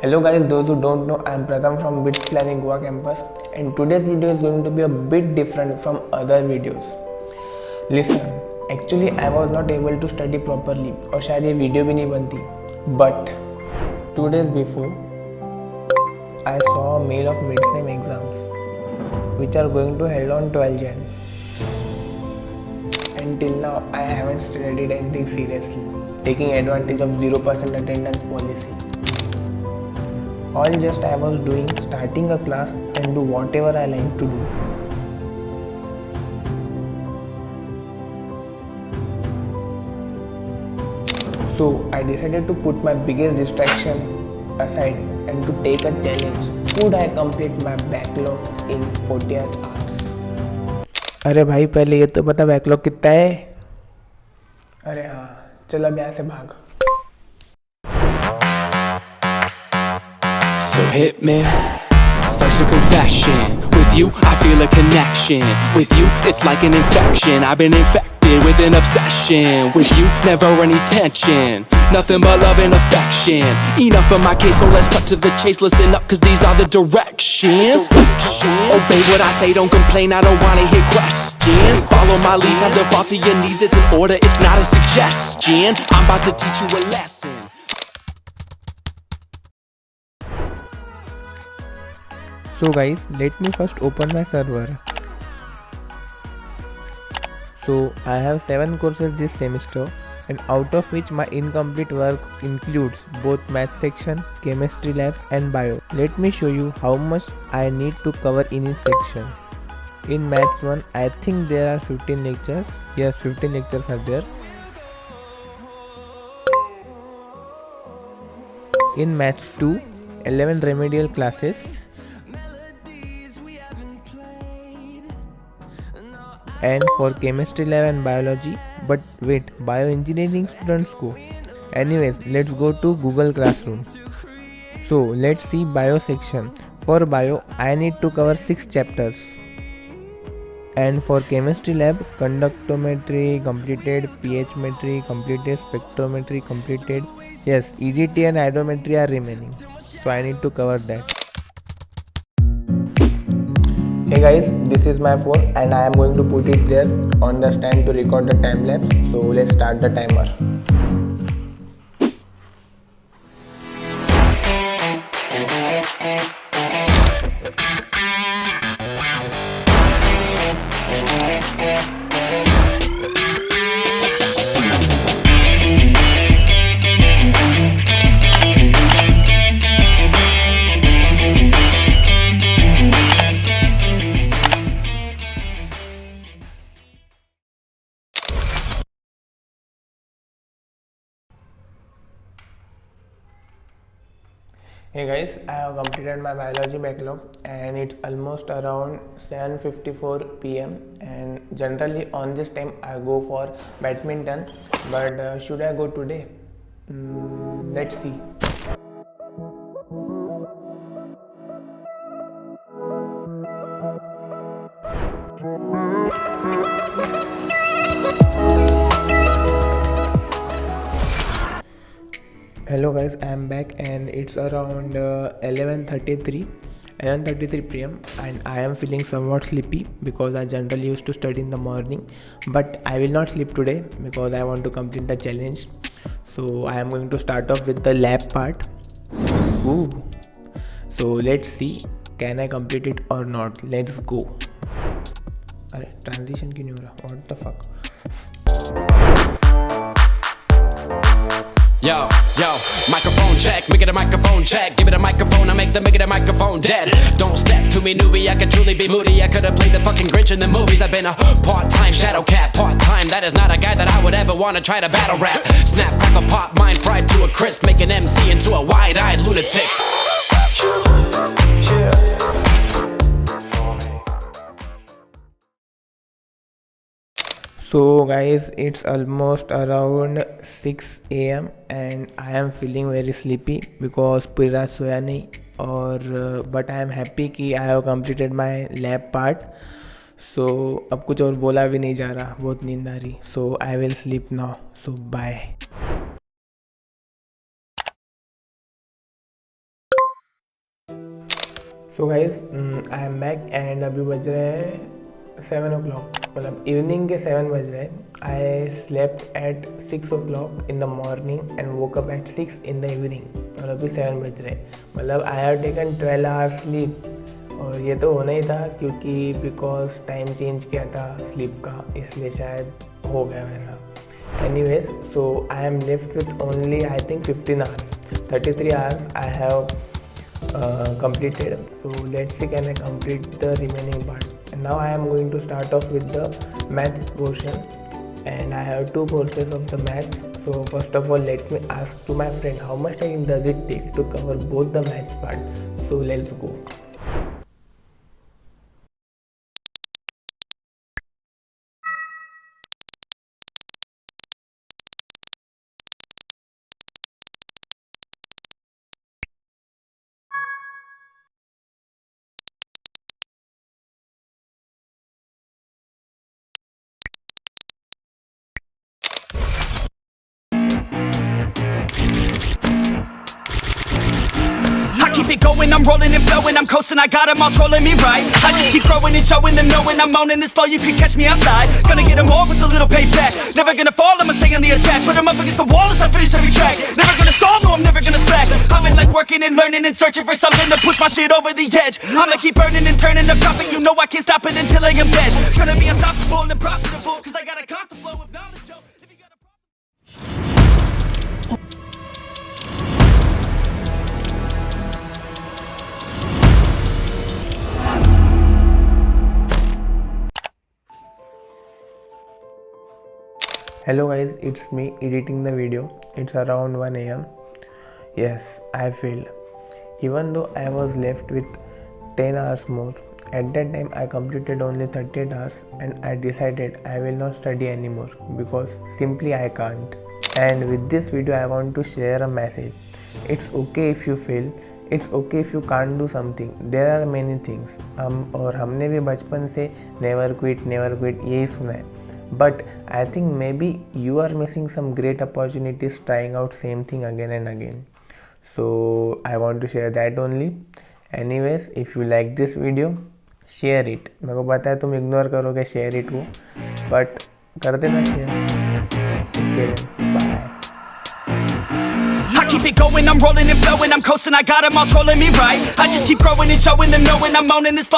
Hello guys, those who don't know, I am Pratham from BITS Planning Goa campus, and today's video is going to be a bit different from other videos. Listen, actually I was not able to study properly और शायद ये video भी नहीं बनती, but 2 days before I saw a mail of mid-sem exams which are going to held on 12 Jan. Until now I haven't studied anything seriously, taking advantage of 0% attendance policy. All just I was doing starting a class and do whatever I like to do. So I decided to put my biggest distraction aside and to take a challenge. Could I complete my backlog in 48 hours? अरे भाई पहले ये तो बता backlog कितना है? अरे हाँ, चल अब यहाँ से भाग. So hit me, first a confession. With you, I feel a connection. With you, it's like an infection. I've been infected with an obsession. With you, never any tension. Nothing but love and affection. Enough of my case, so let's cut to the chase. Listen up, cause these are the directions. Obey what I say, don't complain, I don't wanna hear questions. Follow my lead, time to fall to your knees. It's an order, it's not a suggestion. I'm about to teach you a lesson. So guys, let me first open my server. So I have 7 courses this semester, and out of which my incomplete work includes both math section, chemistry lab and bio. Let me show you how much I need to cover in each section. In maths 1, I think there are 15 lectures. Yes, 15 lectures are there. In maths 2, 11 remedial classes. And for chemistry lab and biology, but wait, bioengineering students go. Anyways, let's go to Google Classroom. So let's see bio section. For bio, I need to cover 6 chapters. And for chemistry lab, conductometry completed, pHmetry completed, spectrometry completed. Yes, EDT and iodometry are remaining. So I need to cover that. Hey guys, this is my phone and I am going to put it there on the stand to record the time lapse. So let's start the timer. Hey guys, I have completed my biology backlog and it's almost around 7:54 PM, and generally on this time I go for badminton, but should I go today? Let's see. Hello guys, I am back and it's around 11:33 PM and I am feeling somewhat sleepy because I generally used to study in the morning, but I will not sleep today because I want to complete the challenge. So I am going to start off with the lab part. Ooh. So let's see, can I complete it or not? Let's go. अरे transition क्यों नहीं हो रहा? What the fuck? Yo, microphone check, make it a microphone check. Give it a microphone, I make the microphone dead. Don't step to me, newbie, I could truly be moody. I could've played the fucking Grinch in the movies. I've been a part-time shadow cat, part-time. That is not a guy that I would ever wanna try to battle rap. Snap, crackle, pop, mind fried to a crisp. Make an MC into a wide-eyed lunatic. So guys, it's almost around 6 AM and I am feeling very sleepy because पूरी रात सोया नहीं, और but I am happy कि I have completed my lab part. So अब कुछ और बोला भी नहीं जा रहा, बहुत नींद आ रही. So I will sleep now. So bye. So guys I am back and अभी बज रहे हैं 7 o'clock, मतलब इवनिंग के 7 बज रहे हैं. I slept at 6 o'clock in the morning and woke up at 6 in the evening और अभी 7 बज रहे हैं. मतलब I have taken 12 hours sleep और ये तो होना ही था क्योंकि बिकॉज टाइम चेंज किया था स्लीप का, इसलिए शायद हो गया वैसा. Anyways, so I am left with only I think 15 hours. 33 hours I have completed. So let's see can I complete the remaining part. And now I am going to start off with the maths portion and I have 2 courses of the maths. So first of all let me ask to my friend how much time does it take to cover both the maths part. So let's go. Keep it going, I'm rolling and flowing, I'm coasting, I got them all trolling me right. I just keep growing and showing them knowing I'm owning this flow, you can catch me outside. Gonna get them all with a little payback. Never gonna fall, I'ma stay on the attack. Put them up against the wall as I finish every track. Never gonna stall, no I'm never gonna slack. I've been like working and learning and searching for something to push my shit over the edge. I'ma keep burning and turning the profit, you know I can't stop it until I am dead. Gonna be unstoppable and profitable, cause I got a constant flow of knowledge, yo. If you got a problem. Hello guys, it's me editing the video. It's around 1 AM. Yes, I failed. Even though I was left with 10 hours more, at that time I completed only 38 hours and I decided I will not study anymore because simply I can't. And with this video I want to share a message. It's okay if you fail. It's okay if you can't do something. There are many things. हमने भी बचपन से never quit यही सुना है. But I think maybe you are missing some great opportunities trying out same thing again and again. So I want to share that only. Anyways, if you like this video, share it. मेरे को पता है तुम ignore करोगे share it को, but कर देना share. Okay, bye. I keep it going, I'm rolling and flowing, I'm coasting, I got them all trolling me right. I just keep growing and showing them knowing I'm owning this flow.